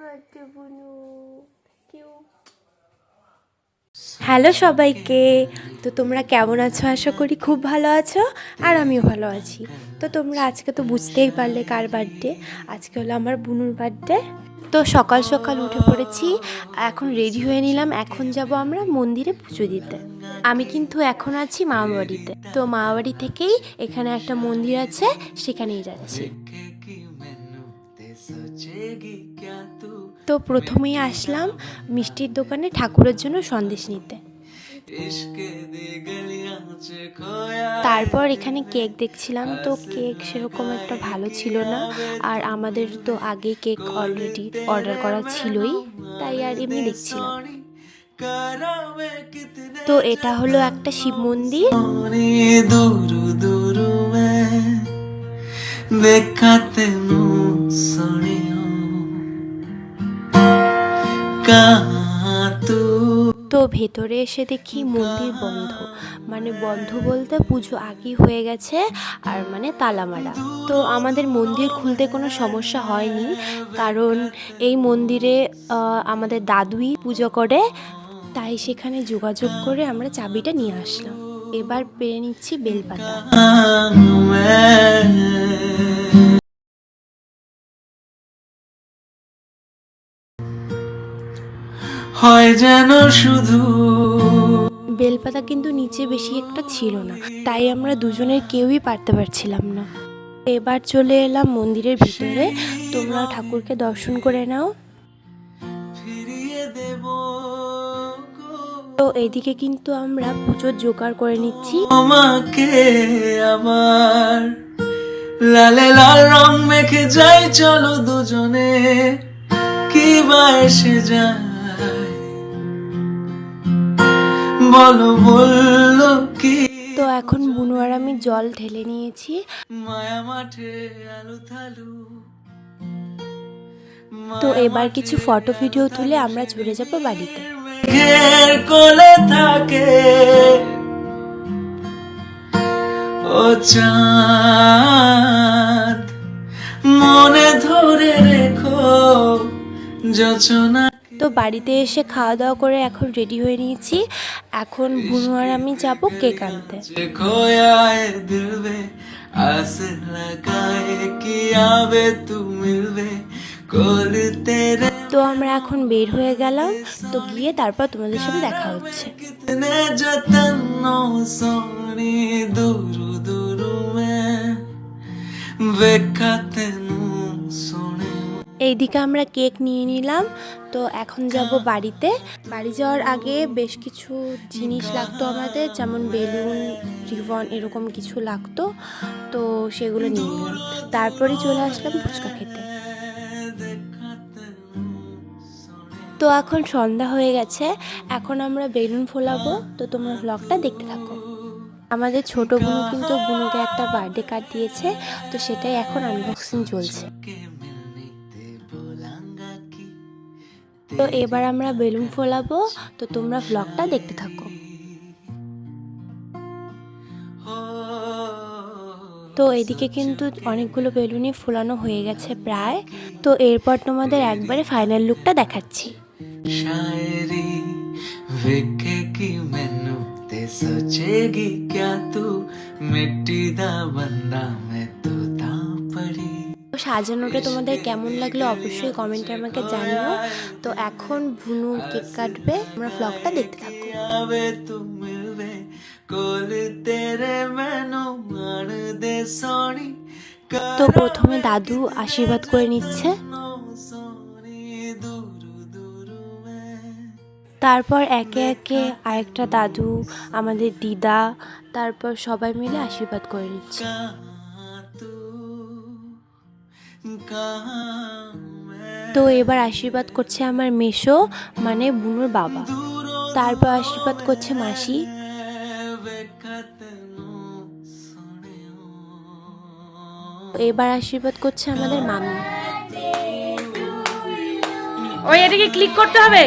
Birthday বুনু, hello সবাইকে। তো তোমরা কেমন আছো? আশা করি খুব ভালো আছো, আর আমিও ভালো আছি। তো তোমরা আজকে তো বুঝতেই পারলে কার বার্থডে। আজকে হলো আমার বুনুর বার্থডে। তো সকাল সকাল উঠে পড়েছি, এখন রেডি হয়ে নিলাম। এখন যাব আমরা মন্দিরে পুজো দিতে। আমি কিন্তু এখন আছি মামা বাড়িতে। তো মামা বাড়ি থেকেই এখানে একটা মন্দির আছে, সেখানেই যাচ্ছি। তো প্রথমেই আসলাম মিষ্টির দোকানে ঠাকুরের জন্য সন্দেশ নিতে। তারপর এখানে কেক দেখছিলাম, তো কেক সেরকম একটা ভালো ছিল না, আর আমাদের তো আগে কেক অলরেডি অর্ডার করা ছিলই, তাই আর এমনি দেখছিলাম। তো এটা হলো একটা শিব মন্দির। তো ভেতরে এসে দেখি মন্দির বন্ধ, মানে বন্ধ বলতে পুজো আগেই হয়ে গেছে, আর মানে তালা মারা। তো আমাদের মন্দির খুলতে কোনো সমস্যা হয়নি, কারণ এই মন্দিরে আমাদের দাদুই পুজো করে, তাই সেখানে যোগাযোগ করে আমরা চাবিটা নিয়ে আসলাম। এবার পেরে নিচ্ছি বেলপাতা। হয় যেন শুধু বেলপাতা কিন্তু নিচে বেশি একটা ছিল না, তাই আমরা দুজনের কেউই পারতে পারছিলাম না। এবার চলে এলাম মন্দিরের ভিতরে। তোমরা ঠাকুরকে দর্শন করে নাও। তো এইদিকে কিন্তু আমরা পুজোর জোগাড় করে নিচ্ছি। আমাকে আবার লালে লাল রং মেখে যাই, চলো দুজনে কি বা এসে যায়, বলো বললো কি। তো এখন বুনু আর আমি জল ঢেলে নিয়েছি। মায়া মাঠে আলু থালু। তো এবার কিছু ফটো ভিডিও তুলে আমরা চলে যাব বাড়িতে। ঘের কোলে থাকে ও চাঁদ, মনে ধরে রেখো যোচনা। তো বাড়িতে এসে খাওয়া দাওয়া করে এখন রেডি হয়ে নিয়েছি। এখন বুনু আর আমি যাব কেক আনতে। তো আমরা এখন বের হয়ে গেলাম, তো গিয়ে তারপর তোমাদের সাথে দেখা হচ্ছে। এইদিকে আমরা কেক নিয়ে নিলাম। তো এখন যাব বাড়িতে। বাড়ি যাওয়ার আগে বেশ কিছু জিনিস লাগতো আমাদের, যেমন বেলুন, রিবন, এরকম কিছু লাগতো, তো সেগুলো নিয়ে নিলাম। তারপরে চলে আসলাম ফুচকা খেতে। তো এখন সন্ধ্যা হয়ে গেছে, এখন আমরা বেলুন ফোলাবো। তো তোমরা ব্লগটা দেখতে থাকো। আমাদের ছোট বুনু কিন্তু বুনুকে একটা বার্থডে কার্ড দিয়েছে, তো সেটাই এখন আনবক্সিং চলছে। তো এবার আমরা বেলুন ফোলাবো, তো তোমরা ব্লগটা দেখতে থাকো। তো এদিকে কিন্তু অনেকগুলো বেলুনই ফোলানো হয়ে গেছে প্রায়। তো এরপর তোমাদের একবারে ফাইনাল লুকটা দেখাচ্ছি। সাজানোটা তোমাদের কেমন লাগলো অবশ্যই কমেন্টে আমাকে জানিও। তো এখন বুনু কেক কাটবে, আমরা ব্লগটা দেখতে থাকো। তো প্রথমে দাদু আশীর্বাদ করে নিচ্ছে, তারপর একে একে আরেকটা দাদু, আমাদের দিদা, তারপর সবাই মিলে আশীর্বাদ করে নিচ্ছে। তো এবার আশীর্বাদ করছে আমার মেশো, মানে বুনুর বাবা। তারপর আশীর্বাদ করছে মাসি। এবার আশীর্বাদ করছে আমাদের মামি। ওই এটাকে ক্লিক করতে হবে।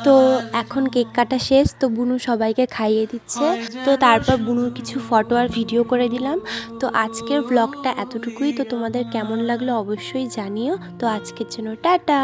তো এখন কেক কাটা শেষ, তো বুনু সবাইকে খাইয়ে দিচ্ছে। তো তারপর বুনুর কিছু ফটো আর ভিডিও করে দিলাম। তো আজকের ব্লগটা এতটুকুই। তো তোমাদের কেমন লাগলো অবশ্যই জানিও। তো আজকের জন্য টাটা।